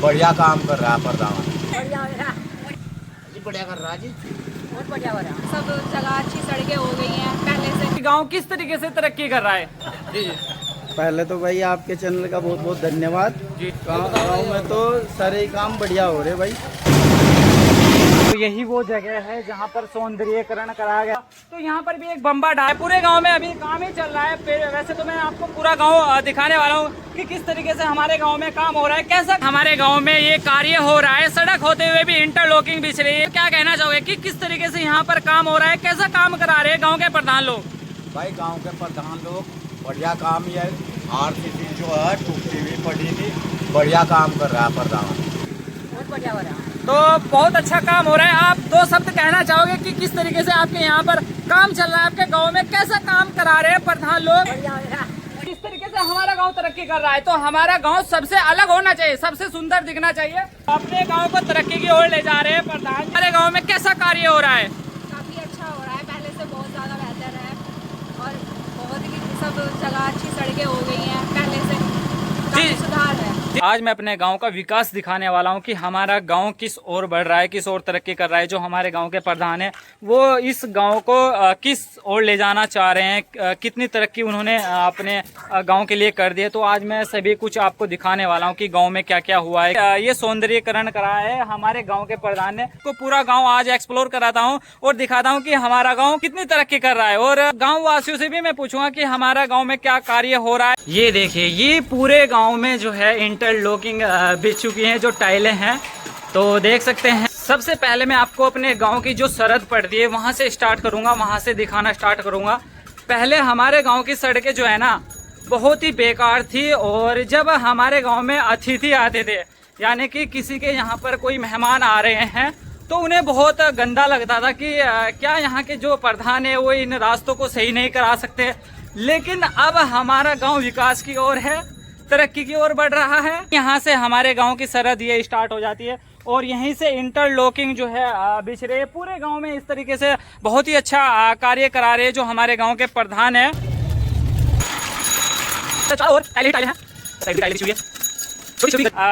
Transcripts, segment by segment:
बढ़िया काम कर रहा है प्रधान। बढ़िया हो रहा, बढ़िया कर रहा जी, बहुत बढ़िया हो रहा। सब जगह अच्छी सड़कें हो गई हैं पहले से। गांव किस तरीके से तरक्की कर रहा है? जी पहले तो भाई आपके चैनल का बहुत बहुत धन्यवाद जी। गाँव में तो सारे काम बढ़िया हो रहे भाई। तो यही वो जगह है जहाँ पर सौंदर्यीकरण कराया गया। तो यहाँ पर भी एक बम्बा डाल पूरे गांव में अभी काम ही चल रहा है। वैसे तो मैं आपको पूरा गांव दिखाने वाला हूँ कि किस तरीके से हमारे गांव में काम हो रहा है, कैसा हमारे गांव में ये कार्य हो रहा है। सड़क होते हुए भी इंटरलॉकिंग बिछ रही है। क्या कहना चाहोगे कि किस तरीके से यहाँ पर काम हो रहा है, कैसा काम करा रहे हैं गाँव के प्रधान लोग? भाई गांव के प्रधान लोग बढ़िया काम ही है। आरसीसी जो है टूटी हुई पड़ी थी, बढ़िया काम कर रहा है प्रधान, बहुत बढ़िया हो रहा। तो बहुत अच्छा काम हो रहा है। आप दो शब्द कहना चाहोगे कि किस तरीके से आपके यहाँ पर काम चल रहा है, आपके गांव में कैसा काम करा रहे हैं प्रधान लोग? बढ़िया हो रहा। किस तरीके से हमारा गांव तरक्की कर रहा है। तो हमारा गांव सबसे अलग होना चाहिए, सबसे सुंदर दिखना चाहिए। अपने गांव को तरक्की की ओर ले जा रहे हैं प्रधान। हमारे गांव में कैसा कार्य हो रहा है? काफ़ी अच्छा हो रहा है, पहले से बहुत ज़्यादा बेहतर है और बहुत ही सब जगह अच्छी सड़कें हो गई हैं पहले से, काफ़ी सुधार है। आज मैं अपने गांव का विकास दिखाने वाला हूं कि हमारा गांव किस ओर बढ़ रहा है, किस ओर तरक्की कर रहा है। जो हमारे गांव के प्रधान हैं वो इस गांव को किस ओर ले जाना चाह रहे हैं, कितनी तरक्की उन्होंने अपने गांव के लिए कर दी है। तो आज मैं सभी कुछ आपको दिखाने वाला हूं कि गांव में क्या क्या हुआ है। ये सौंदर्यीकरण करा है हमारे गाँव के प्रधान ने। तो पूरा गाँव आज एक्सप्लोर कराता हूँ और दिखाता हूँ कि हमारा गाँव कितनी तरक्की कर रहा है। और गाँव वासियों से भी मैं पूछूंगा कि हमारा गाँव में क्या कार्य हो रहा है। ये देखिए, ये पूरे गाँव में जो है इंटरलॉकिंग बिछ चुकी हैं, जो टाइलें हैं। तो देख सकते हैं। सबसे पहले मैं आपको अपने गांव की जो सरहद पड़ती है वहां से स्टार्ट करूंगा, वहां से दिखाना स्टार्ट करूंगा। पहले हमारे गांव की सड़कें जो है ना बहुत ही बेकार थी। और जब हमारे गांव में अतिथि आते थे, यानी कि किसी के यहाँ पर कोई मेहमान आ रहे हैं, तो उन्हें बहुत गंदा लगता था कि क्या यहाँ के जो प्रधान है वो इन रास्तों को सही नहीं करा सकते। लेकिन अब हमारा गाँव विकास की ओर है, तरक्की की ओर बढ़ रहा है। यहाँ से हमारे गांव की सरहद ये स्टार्ट हो जाती है और यहीं से इंटरलॉकिंग जो है बिछ रही है पूरे गांव में। इस तरीके से बहुत ही अच्छा कार्य करा रहे हैं जो हमारे गांव के प्रधान है। और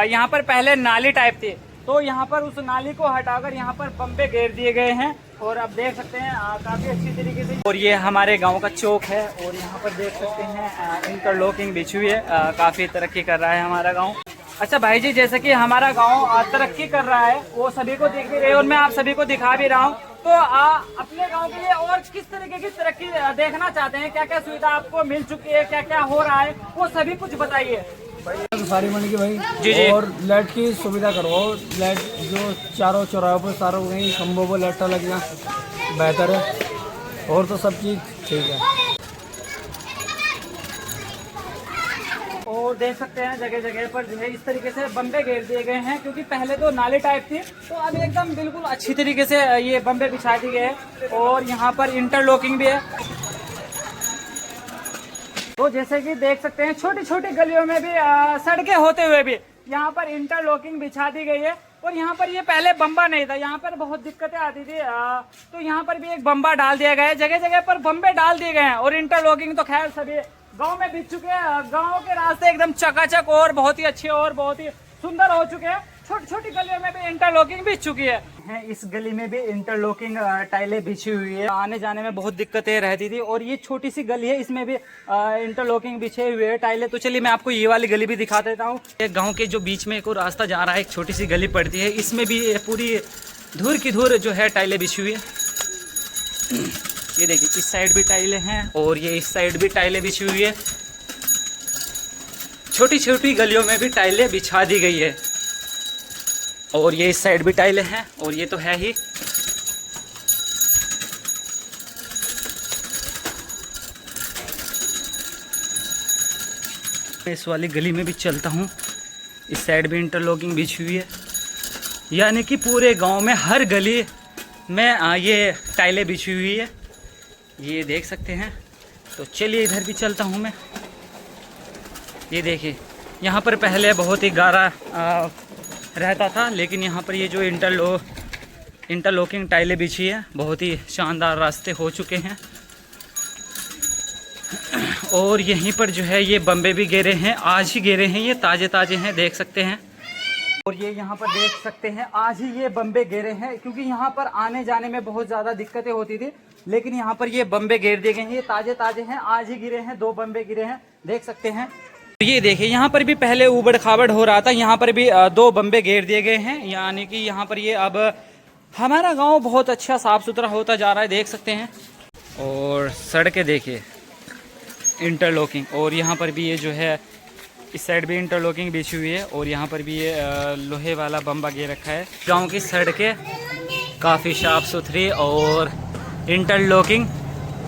यहाँ पर पहले नाली टाइप थी, तो यहाँ पर उस नाली को हटाकर यहाँ पर पंपे घेर दिए गए हैं। और अब देख सकते हैं काफ़ी अच्छी तरीके से। और ये हमारे गांव का चौक है और यहाँ पर देख सकते हैं इंटरलॉकिंग बिछी हुई है। काफ़ी तरक्की कर रहा है हमारा गांव। अच्छा भाई जी, जैसे कि हमारा गांव तरक्की कर रहा है वो सभी को दिख भी रहे और मैं आप सभी को दिखा भी रहा हूँ। तो अपने गांव के लिए और किस तरीके की तरक्की देखना चाहते हैं, क्या क्या सुविधा आपको मिल चुकी है, क्या क्या हो रहा है, वो सभी कुछ बताइए। सारी मन की भाई जी जी। और लाइट की सुविधा करवाओ। लाइट जो चारों चौराहों पर सारों कहीं खम्भों पर लाइट लगना बेहतर है। और तो सब चीज़ ठीक है। और देख सकते हैं जगह जगह पर जो है इस तरीके से बम्बे घेर दिए गए हैं, क्योंकि पहले तो नाली टाइप थी, तो अब एकदम बिल्कुल अच्छी तरीके से ये बम्बे बिछा दिए गए हैं। और यहाँ पर इंटरलॉकिंग भी है। तो जैसे कि देख सकते हैं छोटी छोटी गलियों में भी सड़कें होते हुए भी यहाँ पर इंटरलॉकिंग बिछा दी गई है। और यहाँ पर ये पहले बम्बा नहीं था, यहाँ पर बहुत दिक्कतें आती थी। तो यहाँ पर भी एक बम्बा डाल दिया गया है, जगह जगह पर बम्बे डाल दिए गए हैं। और इंटरलॉकिंग तो खैर सभी गांव में बिछ चुके हैं। गांव के रास्ते एकदम चकाचक और बहुत ही अच्छे और बहुत ही सुंदर हो चुके हैं। छोटी छोटी गलियों में भी इंटरलॉकिंग बिछ चुकी है। इस गली में भी इंटरलॉकिंग टाइलें बिछी हुई है। आने जाने में बहुत दिक्कतें रहती थी। और ये छोटी सी गली है, इसमें भी इंटरलॉकिंग बिछे हुए है टाइलें। तो चलिए मैं आपको ये वाली गली भी दिखा देता हूँ। गाँव के जो बीच में एक और रास्ता जा रहा है, एक छोटी सी गली पड़ती है, इसमें भी पूरी धूर की धूर जो है टाइलें बिछी हुई है। ये देखिए, इस साइड भी टाइलें हैं और ये इस साइड भी टाइलें बिछी हुई है। छोटी छोटी गलियों में भी टाइलें बिछा दी गई है। और ये इस साइड भी टाइलें हैं और ये तो है ही। इस वाली गली में भी चलता हूँ, इस साइड भी इंटरलॉकिंग बिछी हुई है। यानी कि पूरे गांव में हर गली में ये टाइलें बिछी हुई है, ये देख सकते हैं। तो चलिए इधर भी चलता हूँ मैं। ये देखिए, यहाँ पर पहले बहुत ही गारा रहता था, लेकिन यहाँ पर ये जो इंटरलॉकिंग टाइलें बिछी है, बहुत ही शानदार रास्ते हो चुके हैं। और यहीं पर जो है ये बम्बे भी गिरे हैं, आज ही गिरे हैं, ये ताज़े ताज़े हैं, देख सकते हैं। और ये यहाँ पर देख सकते हैं आज ही ये बम्बे गिरे हैं, क्योंकि यहाँ पर आने जाने में बहुत ज़्यादा दिक्कतें होती थी, लेकिन यहाँ पर ये बम्बे गिर दिए गए हैं। ये ताजे ताजे हैं, आज ही गिरे हैं, 2 बम्बे गिरे हैं, देख सकते हैं। तो ये देखिए यहाँ पर भी पहले उबड़ खाबड़ हो रहा था, यहाँ पर भी 2 बम्बे घेर दिए गए हैं, यानी कि यहाँ पर ये अब हमारा गांव बहुत अच्छा साफ़ सुथरा होता जा रहा है, देख सकते हैं। और सड़कें देखिए इंटरलॉकिंग, और यहाँ पर भी ये जो है इस साइड भी इंटरलॉकिंग बिछी हुई है, और यहाँ पर भी ये लोहे वाला बम्बा गे रखा है। गांव की सड़कें काफ़ी साफ़ सुथरी और इंटरलॉकिंग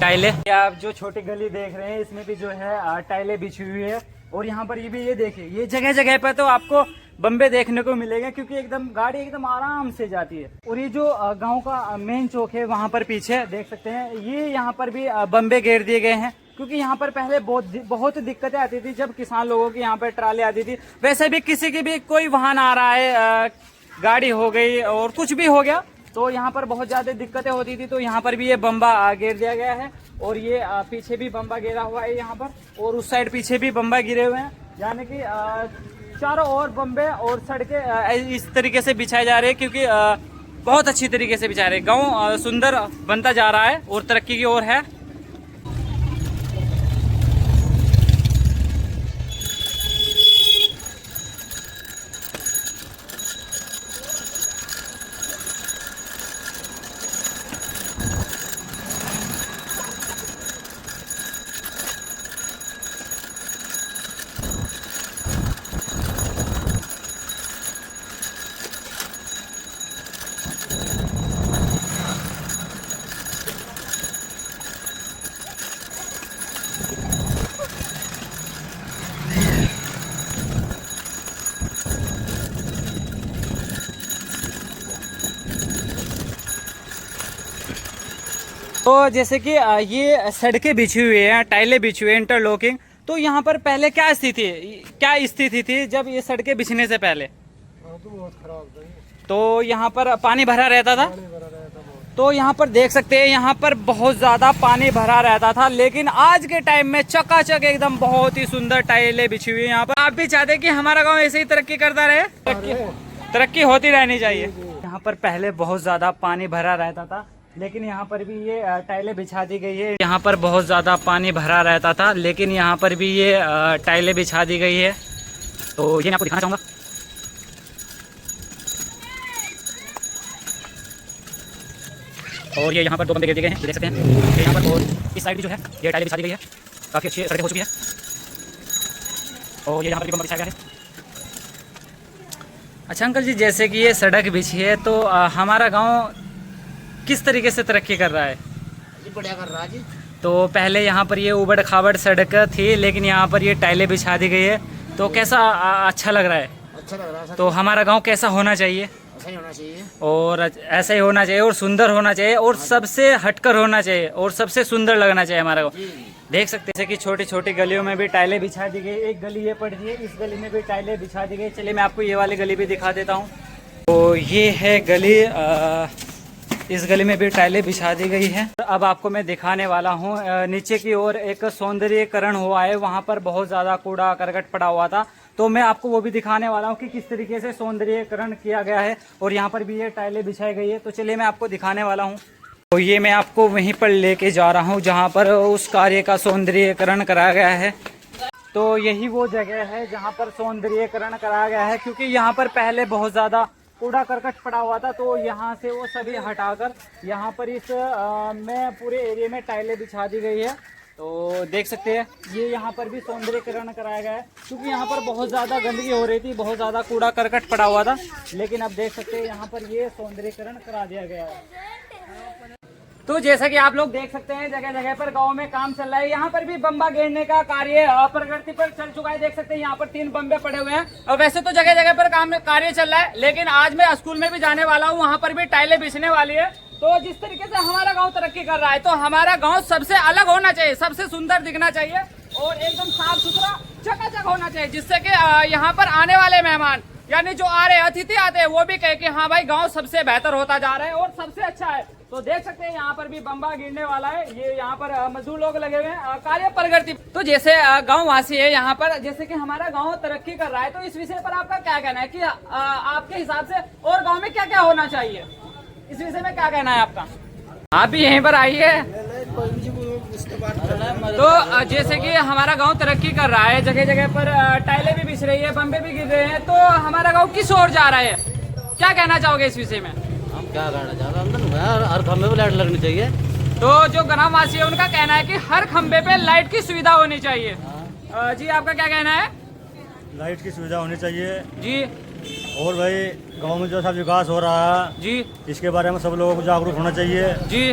टाइलें। आप जो छोटी गली देख रहे हैं इसमें भी जो है टाइलें बिछी हुई है, और यहाँ पर ये भी ये देखिए, ये जगह जगह पर तो आपको बम्बे देखने को मिलेगा, क्योंकि एकदम गाड़ी एकदम आराम से जाती है। और ये जो गांव का मेन चौक है वहाँ पर पीछे देख सकते हैं, ये यहाँ पर भी बम्बे घेर दिए गए हैं, क्योंकि यहाँ पर पहले बहुत दिक्कतें आती थी जब किसान लोगों की यहाँ पर ट्राली आती थी। वैसे भी किसी की भी कोई वाहन आ रहा है, गाड़ी हो गई और कुछ भी हो गया, तो यहाँ पर बहुत ज़्यादा दिक्कतें होती थी। तो यहाँ पर भी ये बम्बा घेर दिया गया है, और ये पीछे भी बम्बा गिरा हुआ है यहाँ पर, और उस साइड पीछे भी बम्बा गिरे हुए हैं, यानी कि चारों ओर बम्बे और सड़कें इस तरीके से बिछाए जा रहे हैं, क्योंकि बहुत अच्छी तरीके से बिछा रहे हैं। गाँव सुंदर बनता जा रहा है और तरक्की की ओर है। तो जैसे कि ये सड़कें बिछी हुई हैं, टाइलें बिछी हुई हैं, इंटरलॉकिंग, तो यहाँ पर पहले क्या स्थिति थी जब ये सड़कें बिछने से पहले? तो बहुत खराब था। तो यहाँ पर पानी भरा रहता था, तो यहाँ पर देख सकते हैं यहाँ पर बहुत ज़्यादा पानी भरा रहता था, लेकिन आज के टाइम में चकाचक एकदम बहुत ही सुंदर टाइलें बिछी हुई है यहाँ पर। आप भी चाहते हैं कि हमारा गाँव ऐसे ही तरक्की करता रहे? तरक्की होती रहनी चाहिए। यहाँ पर पहले बहुत ज़्यादा पानी भरा रहता था, लेकिन यहाँ पर भी ये टाइलें बिछा दी गई है। यहाँ पर बहुत ज़्यादा पानी भरा रहता था, लेकिन यहाँ पर भी ये टाइलें बिछा दी गई है। तो ये मैं आपको दिखाना चाहूँगा। और ये यहाँ पर 2 बम्बे गिर दिए गए हैं, देख सकते हैं। यहाँ पर और इस साइड भी जो है ये टाइलें बिछा दी गई है, काफ़ी अच्छी सड़कें हो चुकी है। और ये यहाँ पर भी बम्बा बिछाया गया है। अच्छा अंकल जी, जैसे कि ये सड़क बिछी है, तो हमारा गाँव किस तरीके से तरक्की कर रहा है? जी बढ़िया कर रहा है जी। तो पहले यहाँ पर ये उबड़ खाबड़ सड़क थी, लेकिन यहाँ पर ये टाइलें बिछा दी गई है, तो कैसा अच्छा लग रहा है? अच्छा लग रहा है। तो हमारा गांव कैसा होना चाहिए? ऐसा ही होना चाहिए, और ऐसा ही होना चाहिए, और सुंदर होना चाहिए, और सबसे हटकर होना चाहिए, और सबसे सुंदर लगना चाहिए हमारा गाँव। देख सकते हैं कि छोटी छोटी गलियों में भी टाइलें बिछा दी गई। एक गली ये पड़ती है, इस गली में भी टाइलें बिछा दी गई। चलिए मैं आपको ये वाली गली भी दिखा देता हूँ। तो ये है गली, इस गली में भी टाइलें बिछा दी गई है। अब आपको मैं दिखाने वाला हूँ नीचे की ओर एक सौंदर्यीकरण हुआ है, वहाँ पर बहुत ज़्यादा कूड़ा करकट पड़ा हुआ था, तो मैं आपको वो भी दिखाने वाला हूँ कि किस तरीके से सौंदर्यीकरण किया गया है। और यहाँ पर भी ये टाइलें बिछाई गई है, तो चलिए मैं आपको दिखाने वाला हूँ। तो ये मैं आपको वहीं पर लेके जा रहा हूँ जहाँ पर उस कार्य का सौंदर्यीकरण कराया गया है। तो यही वो जगह है जहाँ पर सौंदर्यीकरण कराया गया है, क्योंकि यहाँ पर पहले बहुत ज़्यादा कूड़ा करकट पड़ा हुआ था, तो यहाँ से वो सभी हटाकर यहाँ पर इस में पूरे एरिया में टाइलें बिछा दी गई है। तो देख सकते हैं ये यहाँ पर भी सौंदर्यीकरण कराया गया है, क्योंकि यहाँ पर बहुत ज़्यादा गंदगी हो रही थी, बहुत ज़्यादा कूड़ा करकट पड़ा हुआ था, लेकिन अब देख सकते हैं यहाँ पर ये सौंदर्यीकरण करा दिया गया है। तो जैसा कि आप लोग देख सकते हैं जगह जगह पर गांव में काम चल रहा है। यहाँ पर भी बम्बा घेरने का कार्य प्रगति पर चल चुका है, देख सकते हैं यहाँ पर 3 बम्बे पड़े हुए हैं। और वैसे तो जगह जगह पर काम कार्य चल रहा है, लेकिन आज मैं स्कूल में भी जाने वाला हूँ, वहाँ पर भी टाइलें बिछने वाली है। तो जिस तरीके से हमारा गाँव तरक्की कर रहा है, तो हमारा गाँव सबसे अलग होना चाहिए, सबसे सुंदर दिखना चाहिए, और एकदम साफ सुथरा चकाचक होना चाहिए, जिससे कि यहाँ पर आने वाले मेहमान यानी जो आ रहे अतिथि आते हैं वो भी कहे कि हाँ भाई गांव सबसे बेहतर होता जा रहा है और सबसे अच्छा है। तो देख सकते हैं यहाँ पर भी बम्बा गिरने वाला है, ये यहाँ पर मजदूर लोग लगे हुए हैं कार्य प्रगति। तो जैसे गांव वासी है यहाँ पर, जैसे कि हमारा गांव तरक्की कर रहा है, तो इस विषय पर आपका क्या कहना है कि आपके हिसाब से और गांव में क्या क्या होना चाहिए, इस विषय में क्या कहना है आपका? आप भी यहीं पर आइए। तो जैसे कि हमारा गांव तरक्की कर रहा है, जगह जगह पर टाइलें भी बिछ रही है, बम्बे भी गिर रहे हैं, तो हमारा गांव किस ओर जा रहा है, क्या कहना चाहोगे इस विषय में? हम क्या कहना चाहते हैं, हर खंबे पे लाइट लगनी चाहिए। तो जो ग्रामवासी है उनका कहना है कि हर खंबे पे लाइट की सुविधा होनी चाहिए। जी आपका क्या कहना है? लाइट की सुविधा होनी चाहिए जी। और भाई गांव में जो सा विकास हो रहा है जी इसके बारे में सब लोगों को जागरूक होना चाहिए। जी।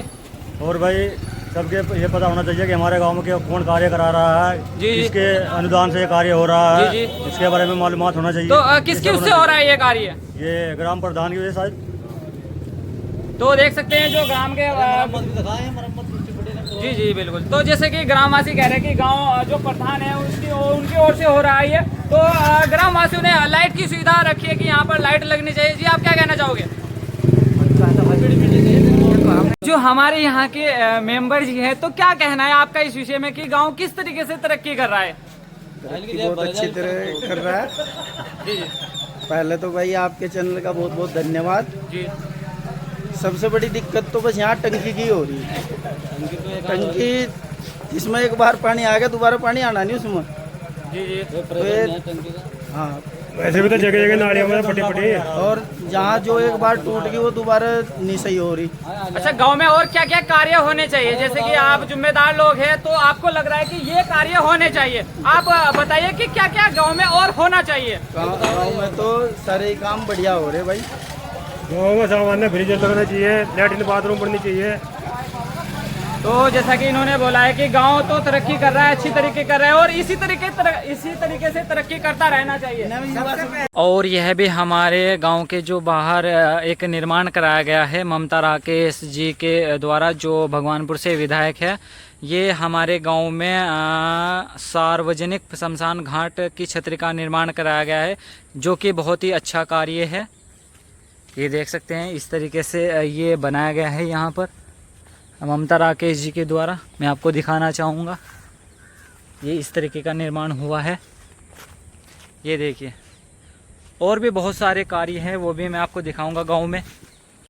और भाई सबके ये पता होना चाहिए कि हमारे गांव में कौन कार्य करा रहा है, जी। किसके अनुदान से ये कार्य हो रहा है, जी। इसके बारे में मालूमात होना चाहिए। तो किसकी उससे हो रहा है ये कार्य? ये ग्राम प्रधान की वजह से। तो देख सकते हैं जो ग्राम के जी जी बिल्कुल। तो जैसे कि ग्रामवासी कह रहे हैं कि गांव जो प्रधान है उनकी ओर से हो रहा है ये, तो ग्रामवासियों ने लाइट की सुविधा रखी है कि यहाँ पर लाइट लगनी चाहिए। जी आप क्या कहना चाहोगे? जो हमारे यहाँ के मेंबर जी हैं, तो क्या कहना है आपका इस विषय में कि गांव किस तरीके से तरक्की कर रहा है? बहुत अच्छी तरह कर रहा है। जी जी पहले तो भाई आपके चैनल का बहुत बहुत धन्यवाद जी। सबसे बड़ी दिक्कत तो बस यहाँ टंकी की हो रही है। टंकी जिसमें एक बार पानी आ गया दोबारा पानी आना नहीं उसमें। जी जी। तो हाँ वैसे भी तो जगह जगह नालियाँ में फटी फटी, और जहाँ जो एक बार टूट गई वो दोबारा नहीं सही हो रही। अच्छा, गांव में और क्या क्या कार्य होने चाहिए? जैसे कि आप जिम्मेदार लोग हैं तो आपको लग रहा है कि ये कार्य होने चाहिए, आप बताइए कि क्या क्या गांव में और होना चाहिए? गाँव में तो सारे काम बढ़िया हो रहे भाई। गाँव में सामान्य फ्रिज लगना चाहिए, लैट्रिन बाथरूम बननी चाहिए। तो जैसा कि इन्होंने बोला है कि गांव तो तरक्की कर रहा है, अच्छी तरीके कर रहा है और इसी तरीके से तरक्की करता रहना चाहिए। और यह भी हमारे गांव के जो बाहर एक निर्माण कराया गया है ममता राकेश जी के द्वारा, जो भगवानपुर से विधायक है। ये हमारे गांव में सार्वजनिक शमशान घाट की छतरी का निर्माण कराया गया है, जो कि बहुत ही अच्छा कार्य है। ये देख सकते हैं इस तरीके से ये बनाया गया है यहाँ पर ममता राकेश जी के द्वारा। मैं आपको दिखाना चाहूँगा, ये इस तरीके का निर्माण हुआ है। ये देखिए, और भी बहुत सारे कार्य हैं, वो भी मैं आपको दिखाऊंगा गांव में।